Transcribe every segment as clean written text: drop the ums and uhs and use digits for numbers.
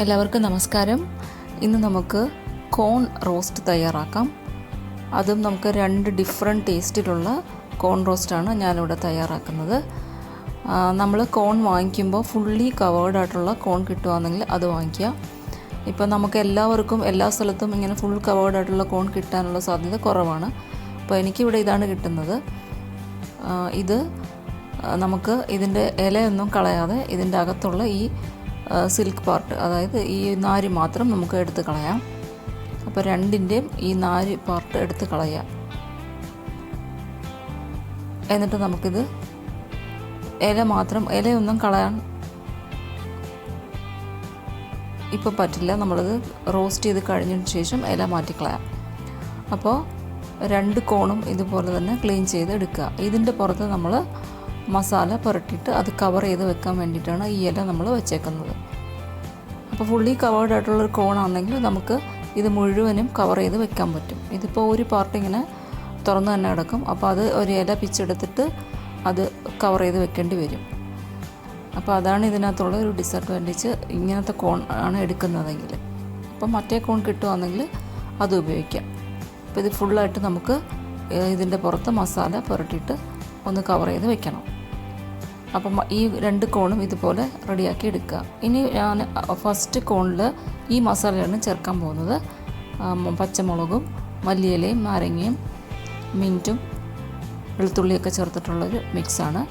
എല്ലാവർക്കും നമസ്കാരം. ഇന്ന് നമുക്ക് കോൺ റോസ്റ്റ് തയ്യാറാക്കാം. അതും നമുക്ക് 2 ഡിഫറെൻറ്റ് ടേസ്റ്റിലുള്ള കോൺ റോസ്റ്റാണ് ഞാനിവിടെ തയ്യാറാക്കുന്നത്. നമ്മൾ കോൺ വാങ്ങിക്കുമ്പോൾ ഫുള്ളി കവേർഡ് ആയിട്ടുള്ള കോൺ കിട്ടുകയാണെങ്കിൽ അത് വാങ്ങിക്കുക. ഇപ്പം നമുക്ക് എല്ലാവർക്കും എല്ലാ സ്ഥലത്തും ഇങ്ങനെ ഫുൾ കവേർഡ് ആയിട്ടുള്ള കോൺ കിട്ടാനുള്ള സാധ്യത കുറവാണ്. അപ്പോൾ എനിക്കിവിടെ ഇതാണ് കിട്ടുന്നത്. ഇത് നമുക്ക് ഇതിൻ്റെ ഇലയൊന്നും കളയാതെ ഇതിൻ്റെ അകത്തുള്ള ഈ സിൽക്ക് പാർട്ട്, അതായത് ഈ നാര് മാത്രം നമുക്ക് എടുത്ത് കളയാം. അപ്പോൾ രണ്ടിൻ്റെയും ഈ നാര് പാർട്ട് എടുത്ത് കളയാം. എന്നിട്ട് നമുക്കിത് ഇലയൊന്നും കളയാൻ ഇപ്പോൾ പറ്റില്ല. നമ്മളിത് റോസ്റ്റ് ചെയ്ത് കഴിഞ്ഞതിന് ശേഷം ഇല മാറ്റിക്കളയാം. അപ്പോൾ 2 കോണും ഇതുപോലെ തന്നെ ക്ലീൻ ചെയ്ത് എടുക്കുക. ഇതിൻ്റെ പുറത്ത് നമ്മൾ മസാല പുരട്ടിയിട്ട് അത് കവർ ചെയ്ത് വെക്കാൻ വേണ്ടിയിട്ടാണ് ഈ ഇല നമ്മൾ വെച്ചേക്കുന്നത്. അപ്പോൾ ഫുള്ളി കവേർഡ് ആയിട്ടുള്ളൊരു കോണാണെങ്കിൽ നമുക്ക് ഇത് മുഴുവനും കവർ ചെയ്ത് വെക്കാൻ പറ്റും. ഇതിപ്പോൾ ഒരു പാർട്ട് ഇങ്ങനെ തുറന്ന് തന്നെ കിടക്കും. അപ്പോൾ അത് ഒരു ഇല പിച്ചെടുത്തിട്ട് അത് കവർ ചെയ്ത് വെക്കേണ്ടി വരും. അപ്പോൾ അതാണ് ഇതിനകത്തുള്ള ഒരു ഡിസഡ്വാൻറ്റേജ്. ഇങ്ങനത്തെ കോൺ ആണ് എടുക്കുന്നതെങ്കിൽ. അപ്പോൾ മറ്റേ കോൺ കിട്ടുകയാണെങ്കിൽ അത് ഉപയോഗിക്കാം. അപ്പോൾ ഇത് ഫുള്ളായിട്ട് നമുക്ക് ഇതിൻ്റെ പുറത്ത് മസാല പുരട്ടിയിട്ട് ഒന്ന് കവർ ചെയ്ത് വെക്കണം. അപ്പം ഈ 2 കോണും ഇതുപോലെ റെഡിയാക്കി എടുക്കുക. ഇനി ഞാൻ ഫസ്റ്റ് കോണിൽ ഈ മസാലയാണ് ചേർക്കാൻ പോകുന്നത്. പച്ചമുളകും മല്ലിയിലയും നാരങ്ങയും മിൻറ്റും വെളുത്തുള്ളിയൊക്കെ ചേർത്തിട്ടുള്ളൊരു മിക്സാണ്.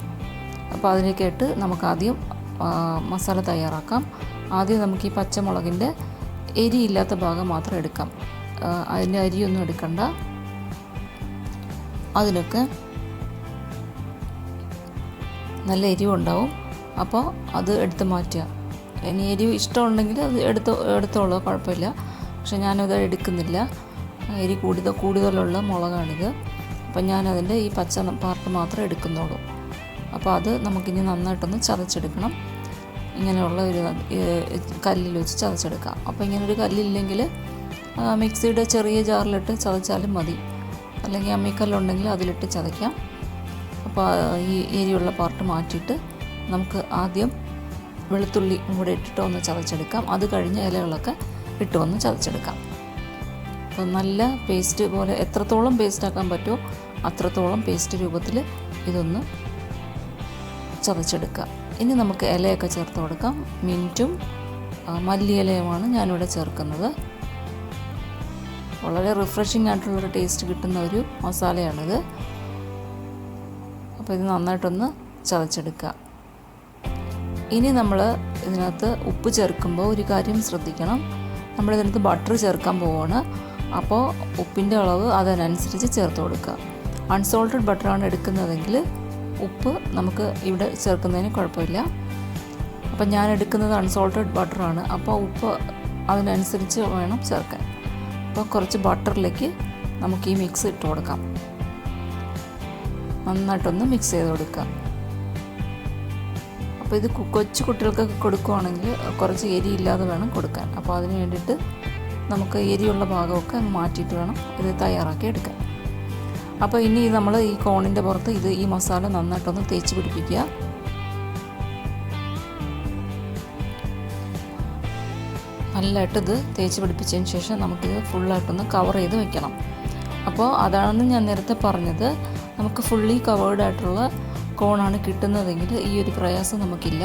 അപ്പോൾ അതിലേക്ക് ഇട്ട് നമുക്ക് ആദ്യം മസാല തയ്യാറാക്കാം. ആദ്യം നമുക്ക് ഈ പച്ചമുളകിൻ്റെ എരിയില്ലാത്ത ഭാഗം മാത്രം എടുക്കാം. അതിൻ്റെ അരിയൊന്നും എടുക്കണ്ട. അതിലൊക്കെ നല്ല എരിവുണ്ടാവും. അപ്പോൾ അത് എടുത്ത് മാറ്റുക. ഇനി എരിവ് ഇഷ്ടമുണ്ടെങ്കിൽ അത് എടുത്തോളൂ, കുഴപ്പമില്ല. പക്ഷെ ഞാനത് എടുക്കുന്നില്ല. എരി കൂടുതലുള്ള മുളകാണിത്. അപ്പം ഞാനതിൻ്റെ ഈ പച്ച പാർട്ട് മാത്രമേ എടുക്കുന്നുള്ളൂ. അപ്പോൾ അത് നമുക്കിനി നന്നായിട്ടൊന്ന് ചതച്ചെടുക്കണം. ഇങ്ങനെയുള്ള ഒരു കല്ലിൽ വെച്ച് ചതച്ചെടുക്കാം. അപ്പോൾ ഇങ്ങനൊരു കല്ലില്ലെങ്കിൽ മിക്സിയുടെ ചെറിയ ജാറിലിട്ട് ചതച്ചാലും മതി. അല്ലെങ്കിൽ അമ്മിക്കല്ലുണ്ടെങ്കിൽ അതിലിട്ട് ചതയ്ക്കാം. അപ്പോൾ ഈ എരിയുള്ള പാർട്ട് മാറ്റിയിട്ട് നമുക്ക് ആദ്യം വെളുത്തുള്ളി കൂടെ ഇട്ടിട്ട് ഒന്ന് ചതച്ചെടുക്കാം. അത് കഴിഞ്ഞ് ഇലകളൊക്കെ ഇട്ട് ഒന്ന് ചതച്ചെടുക്കാം. അപ്പോൾ നല്ല പേസ്റ്റ് പോലെ എത്രത്തോളം പേസ്റ്റ് ആക്കാൻ പറ്റുമോ അത്രത്തോളം പേസ്റ്റ് രൂപത്തിൽ ഇതൊന്ന് ചതച്ചെടുക്കുക. ഇനി നമുക്ക് ഇലയൊക്കെ ചേർത്ത് കൊടുക്കാം. മിൻറ്റും മല്ലിയിലയുമാണ് ഞാനിവിടെ ചേർക്കുന്നത്. വളരെ റിഫ്രഷിംഗ് ആയിട്ടുള്ളൊരു ടേസ്റ്റ് കിട്ടുന്ന ഒരു മസാലയാണിത്. അപ്പോൾ ഇത് നന്നായിട്ടൊന്ന് ചതച്ചെടുക്കുക. ഇനി നമ്മൾ ഇതിനകത്ത് ഉപ്പ് ചേർക്കുമ്പോൾ ഒരു കാര്യം ശ്രദ്ധിക്കണം. നമ്മളിതിനകത്ത് ബട്ടർ ചേർക്കാൻ പോവുകയാണ്. അപ്പോൾ ഉപ്പിൻ്റെ അളവ് അതിനനുസരിച്ച് ചേർത്ത് കൊടുക്കുക. അൺസോൾട്ടഡ് ബട്ടറാണ് എടുക്കുന്നതെങ്കിൽ ഉപ്പ് നമുക്ക് ഇവിടെ ചേർക്കുന്നതിന് കുഴപ്പമില്ല. അപ്പോൾ ഞാൻ എടുക്കുന്നത് അൺസോൾട്ടഡ് ബട്ടറാണ്. അപ്പോൾ ഉപ്പ് അതിനനുസരിച്ച് വേണം ചേർക്കാൻ. അപ്പോൾ കുറച്ച് ബട്ടറിലേക്ക് നമുക്ക് ഈ മിക്സ് ഇട്ട് കൊടുക്കാം. നന്നായിട്ടൊന്ന് മിക്സ് ചെയ്ത് കൊടുക്കുക. അപ്പോൾ ഇത് കൊച്ചു കുട്ടികൾക്കൊക്കെ കൊടുക്കുകയാണെങ്കിൽ കുറച്ച് എരിയില്ലാതെ വേണം കൊടുക്കാൻ. അപ്പോൾ അതിന് വേണ്ടിയിട്ട് നമുക്ക് എരിയുള്ള ഭാഗമൊക്കെ അങ്ങ് മാറ്റിയിട്ട് വേണം ഇത് തയ്യാറാക്കി എടുക്കാൻ. അപ്പോൾ ഇനി നമ്മൾ ഈ കോണിൻ്റെ പുറത്ത് ഈ മസാല നന്നായിട്ടൊന്ന് തേച്ച് പിടിപ്പിക്കുക. നല്ലതായിട്ട് ഇത് തേച്ച് പിടിപ്പിച്ചതിന് ശേഷം നമുക്കിത് ഫുള്ളായിട്ടൊന്ന് കവർ ചെയ്ത് വെക്കണം. അപ്പോൾ അതാണെന്ന് ഞാൻ നേരത്തെ പറഞ്ഞത്. നമുക്ക് ഫുള്ളി കവേർഡ് ആയിട്ടുള്ള കോണാണ് കിട്ടുന്നതെങ്കിൽ ഈ ഒരു പ്രയാസം നമുക്കില്ല.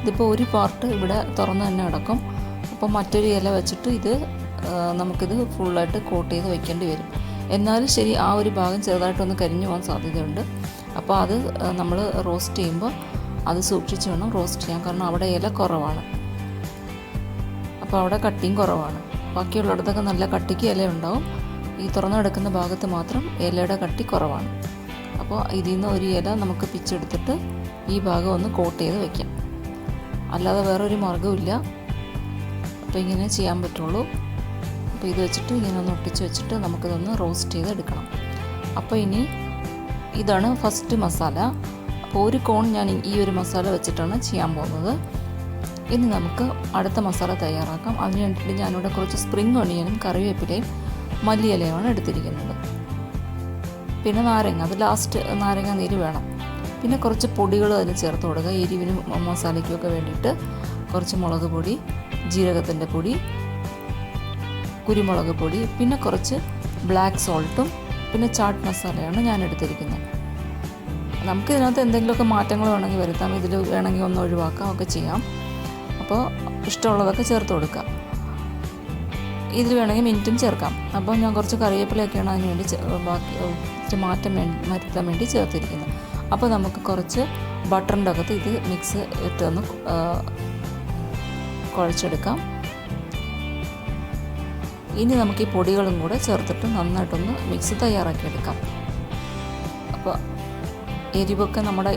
ഇതിപ്പോൾ ഒരു പാർട്ട് ഇവിടെ തുറന്ന് തന്നെ കിടക്കും. അപ്പോൾ മറ്റൊരു ഇല വെച്ചിട്ട് നമുക്കിത് ഫുള്ളായിട്ട് കോട്ട് ചെയ്ത് വെക്കേണ്ടി വരും. എന്നാലും ശരി, ആ ഒരു ഭാഗം ചെറുതായിട്ടൊന്ന് കരിഞ്ഞു പോകാൻ സാധ്യതയുണ്ട്. അപ്പോൾ അത് നമ്മൾ റോസ്റ്റ് ചെയ്യുമ്പോൾ അത് സൂക്ഷിച്ച് വേണം റോസ്റ്റ് ചെയ്യാൻ. കാരണം അവിടെ ഇല കുറവാണ്. അപ്പോൾ അവിടെ കട്ടിയും കുറവാണ്. ബാക്കിയുള്ളിടത്തൊക്കെ നല്ല കട്ടിക്ക് ഇല ഉണ്ടാവും. ഈ തുറന്നു കിടക്കുന്ന ഭാഗത്ത് മാത്രം ഇലയുടെ കട്ടി കുറവാണ്. അപ്പോൾ ഇതിൽ നിന്ന് ഒരു ഇല നമുക്ക് പിച്ചെടുത്തിട്ട് ഈ ഭാഗം ഒന്ന് കോട്ട് ചെയ്ത് വയ്ക്കാം. അല്ലാതെ വേറൊരു മാർഗ്ഗമില്ല. അപ്പോൾ ഇങ്ങനെ ചെയ്യാൻ പറ്റുള്ളൂ. അപ്പോൾ ഇത് വെച്ചിട്ട് ഇങ്ങനെ ഒന്ന് ഒട്ടിച്ച് വെച്ചിട്ട് നമുക്കിതൊന്ന് റോസ്റ്റ് ചെയ്ത് എടുക്കണം. അപ്പോൾ ഇനി ഇതാണ് ഫസ്റ്റ് മസാല. അപ്പോൾ ഒരു കോൺ ഞാൻ ഈ ഒരു മസാല വെച്ചിട്ടാണ് ചെയ്യാൻ പോകുന്നത്. ഇനി നമുക്ക് അടുത്ത മസാല തയ്യാറാക്കാം. അതിന് വേണ്ടിയിട്ട് ഞാനിവിടെ കുറച്ച് സ്പ്രിംഗ് ഒണിയനും കറിവേപ്പിലയും മല്ലിയിലയുമാണ് എടുത്തിരിക്കുന്നത്. പിന്നെ നാരങ്ങ, അത് ലാസ്റ്റ് നാരങ്ങ നീര് വേണം. പിന്നെ കുറച്ച് പൊടികൾ അതിന് ചേർത്ത് കൊടുക്കുക. എരിവിനും മസാലയ്ക്കുമൊക്കെ വേണ്ടിയിട്ട് കുറച്ച് മുളക് പൊടി, ജീരകത്തിൻ്റെ പൊടി, കുരുമുളക് പൊടി, പിന്നെ കുറച്ച് ബ്ലാക്ക് സോൾട്ടും പിന്നെ ചാട്ട് മസാലയാണ് ഞാൻ എടുത്തിരിക്കുന്നത്. നമുക്ക് ഇതിനകത്ത് എന്തെങ്കിലുമൊക്കെ മാറ്റങ്ങൾ വേണമെങ്കിൽ വരുത്താം, ഇതിൽ വേണമെങ്കിൽ ഒന്ന് ഒഴിവാക്കാം, ഒക്കെ ചെയ്യാം. അപ്പോൾ ഇഷ്ടമുള്ളതൊക്കെ ചേർത്ത് കൊടുക്കാം. ഇതിൽ വേണമെങ്കിൽ മിൻറ്റും ചേർക്കാം. അപ്പോൾ ഞാൻ കുറച്ച് കറിവേപ്പിലയൊക്കെയാണ് അതിന് വേണ്ടി ബാക്കി മാറ്റം വരുത്താൻ വേണ്ടി ചേർത്തിരിക്കുന്നത്. അപ്പോൾ നമുക്ക് കുറച്ച് ബട്ടറിൻ്റെ അകത്ത് ഇത് മിക്സ് ഇട്ടൊന്ന് കുഴച്ചെടുക്കാം. ഇനി നമുക്ക് ഈ പൊടികളും കൂടെ ചേർത്തിട്ട് നന്നായിട്ടൊന്ന് മിക്സ് തയ്യാറാക്കിയെടുക്കാം. അപ്പോൾ എരിവൊക്കെ നമ്മുടെ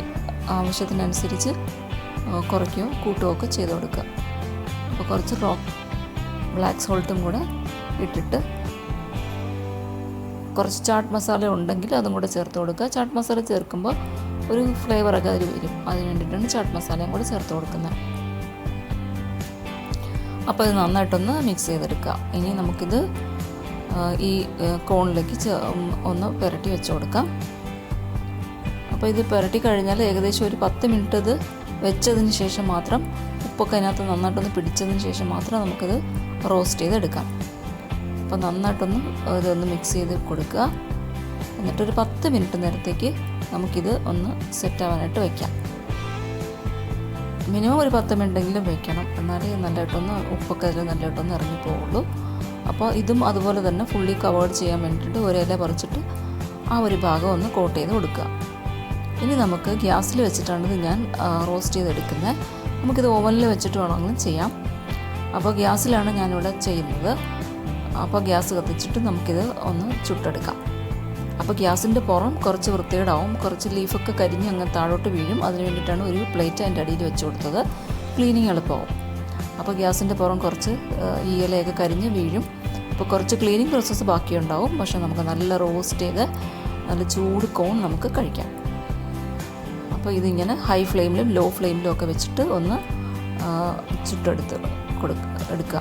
ആവശ്യത്തിനനുസരിച്ച് കുറയ്ക്കുകയോ കൂട്ടുകയോ ഒക്കെ ചെയ്ത് കൊടുക്കുക. അപ്പോൾ കുറച്ച് ബ്ലാക്ക് സോൾട്ടും കൂടെ ഇട്ടിട്ട് കുറച്ച് ചാട്ട് മസാല ഉണ്ടെങ്കിൽ അതും കൂടെ ചേർത്ത് കൊടുക്കുക. ചാട്ട് മസാല ചേർക്കുമ്പോൾ ഒരു ഫ്ലേവറൊക്കെ അതിൽ വരും, അതിന് വേണ്ടിയിട്ടാണ് ചാട്ട് മസാലയും കൂടെ ചേർത്ത് കൊടുക്കുന്നത്. അപ്പോൾ ഇത് നന്നായിട്ടൊന്ന് മിക്സ് ചെയ്തെടുക്കുക. ഇനി നമുക്കിത് ഈ കോണിലേക്ക് ഒന്ന് പുരട്ടി വെച്ച് കൊടുക്കാം. അപ്പോൾ ഇത് പുരട്ടി കഴിഞ്ഞാൽ ഏകദേശം ഒരു 10 മിനിറ്റ് ഇത് വെച്ചതിന് ശേഷം മാത്രം, ഉപ്പൊക്കെ അതിനകത്ത് നന്നായിട്ടൊന്ന് പിടിച്ചതിന് ശേഷം മാത്രം നമുക്കിത് റോസ്റ്റ് ചെയ്തെടുക്കാം. അപ്പോൾ നന്നായിട്ടൊന്ന് ഇതൊന്ന് മിക്സ് ചെയ്ത് കൊടുക്കുക. എന്നിട്ടൊരു 10 മിനിറ്റ് നേരത്തേക്ക് നമുക്കിത് ഒന്ന് സെറ്റാവാനായിട്ട് വയ്ക്കാം. മിനിമം ഒരു 10 മിനിറ്റെങ്കിലും വയ്ക്കണം, എന്നാലേ നല്ലതായിട്ടൊന്ന് ഉപ്പൊക്കെ അതിൽ നല്ലതായിട്ടൊന്ന് ഇറങ്ങിപ്പോവുള്ളൂ. അപ്പോൾ ഇതും അതുപോലെ തന്നെ ഫുള്ളി കവേർഡ് ചെയ്യാൻ വേണ്ടിയിട്ട് ഒരു ഇല പറിച്ചിട്ട് ആ ഒരു ഭാഗം ഒന്ന് കോട്ട് ചെയ്ത് കൊടുക്കുക. ഇനി നമുക്ക് ഗ്യാസിൽ വെച്ചിട്ടാണ് ഇത് ഞാൻ റോസ്റ്റ് ചെയ്തെടുക്കുന്നത്. നമുക്കിത് ഓവനിൽ വെച്ചിട്ട് വേണമെങ്കിലും ചെയ്യാം. അപ്പോൾ ഗ്യാസിലാണ് ഞാനിവിടെ ചെയ്യുന്നത്. അപ്പോൾ ഗ്യാസ് കത്തിച്ചിട്ട് നമുക്കിത് ഒന്ന് ചുട്ടെടുക്കാം. അപ്പോൾ ഗ്യാസിൻ്റെ പുറം കുറച്ച് വൃത്തികേടാവും, കുറച്ച് ലീഫൊക്കെ കരിഞ്ഞ് അങ്ങ് താഴോട്ട് വീഴും. അതിന് വേണ്ടിയിട്ടാണ് ഒരു പ്ലേറ്റ് അതിൻ്റെ അടിയിൽ വെച്ച് കൊടുത്തത്. ക്ലീനിങ് എളുപ്പമാവും. അപ്പോൾ ഗ്യാസിൻ്റെ പുറം കുറച്ച് ഈ ഇലയൊക്കെ കരിഞ്ഞ് വീഴും. അപ്പോൾ കുറച്ച് ക്ലീനിങ് പ്രോസസ്സ് ബാക്കിയുണ്ടാവും. പക്ഷേ നമുക്ക് നല്ല റോസ്റ്റ് ചെയ്ത് നല്ല ചൂട് കോൺ നമുക്ക് കഴിക്കാം. അപ്പോൾ ഇതിങ്ങനെ ഹൈ ഫ്ലെയിമിലും ലോ ഫ്ലെയിമിലും ഒക്കെ വെച്ചിട്ട് ഒന്ന് ചുട്ടെടുത്ത് എടുക്കുക.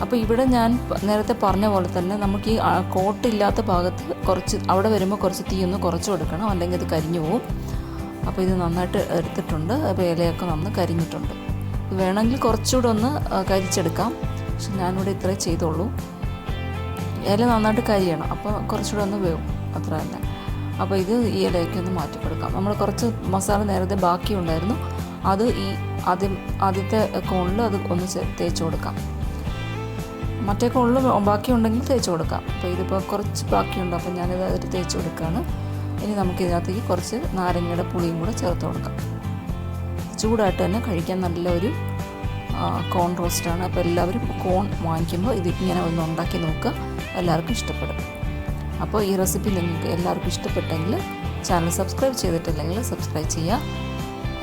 അപ്പോൾ ഇവിടെ ഞാൻ നേരത്തെ പറഞ്ഞ പോലെ തന്നെ നമുക്ക് ഈ കോട്ടില്ലാത്ത ഭാഗത്ത് കുറച്ച് അവിടെ വരുമ്പോൾ കുറച്ച് തീ ഒന്ന് കുറച്ച് കൊടുക്കണം, അല്ലെങ്കിൽ ഇത് കരിഞ്ഞു പോവും. അപ്പോൾ ഇത് നന്നായിട്ട് എടുത്തിട്ടുണ്ട്. അപ്പോൾ ഇലയൊക്കെ നന്ന് കരിഞ്ഞിട്ടുണ്ട്. വേണമെങ്കിൽ കുറച്ചുകൂടെ ഒന്ന് കരിച്ചെടുക്കാം, പക്ഷെ ഞാനിവിടെ ഇത്രേ ചെയ്തോളൂ. ഇല നന്നായിട്ട് കരിയണം, അപ്പോൾ കുറച്ചുകൂടെ ഒന്ന് വേവും, അത്ര തന്നെ. അപ്പോൾ ഇത് ഈ ഇലയൊക്കെ ഒന്ന് മാറ്റി കൊടുക്കാം. നമ്മൾ കുറച്ച് മസാല നേരത്തെ ബാക്കി ഉണ്ടായിരുന്നു, അത് ഈ ആദ്യത്തെ കോണിൽ അത് ഒന്ന് തേച്ച് കൊടുക്കാം. മറ്റേ കോണിൽ ബാക്കിയുണ്ടെങ്കിൽ തേച്ച് കൊടുക്കാം. അപ്പോൾ ഇതിപ്പോൾ കുറച്ച് ബാക്കിയുണ്ട്, അപ്പോൾ ഞാനിത് അതിൽ തേച്ച് കൊടുക്കുകയാണ്. ഇനി നമുക്കിതിനകത്തേക്ക് കുറച്ച് നാരങ്ങയുടെ പുളിയും കൂടെ ചേർത്ത് കൊടുക്കാം. ചൂടായിട്ട് തന്നെ കഴിക്കാൻ നല്ലൊരു കോൺ റോസ്റ്റാണ്. അപ്പോൾ എല്ലാവരും കോൺ വാങ്ങിക്കുമ്പോൾ ഇത് ഇങ്ങനെ ഒന്ന് ഉണ്ടാക്കി നോക്കുക, എല്ലാവർക്കും ഇഷ്ടപ്പെടും. അപ്പോൾ ഈ റെസിപ്പി നിങ്ങൾക്ക് എല്ലാവർക്കും ഇഷ്ടപ്പെട്ടെങ്കിൽ ചാനൽ സബ്സ്ക്രൈബ് ചെയ്തിട്ടില്ലെങ്കിൽ സബ്സ്ക്രൈബ് ചെയ്യുക,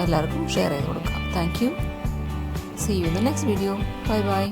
എല്ലാവർക്കും ഷെയർ ചെയ്ത് കൊടുക്കുക. Thank you. See you in the next video. Bye by.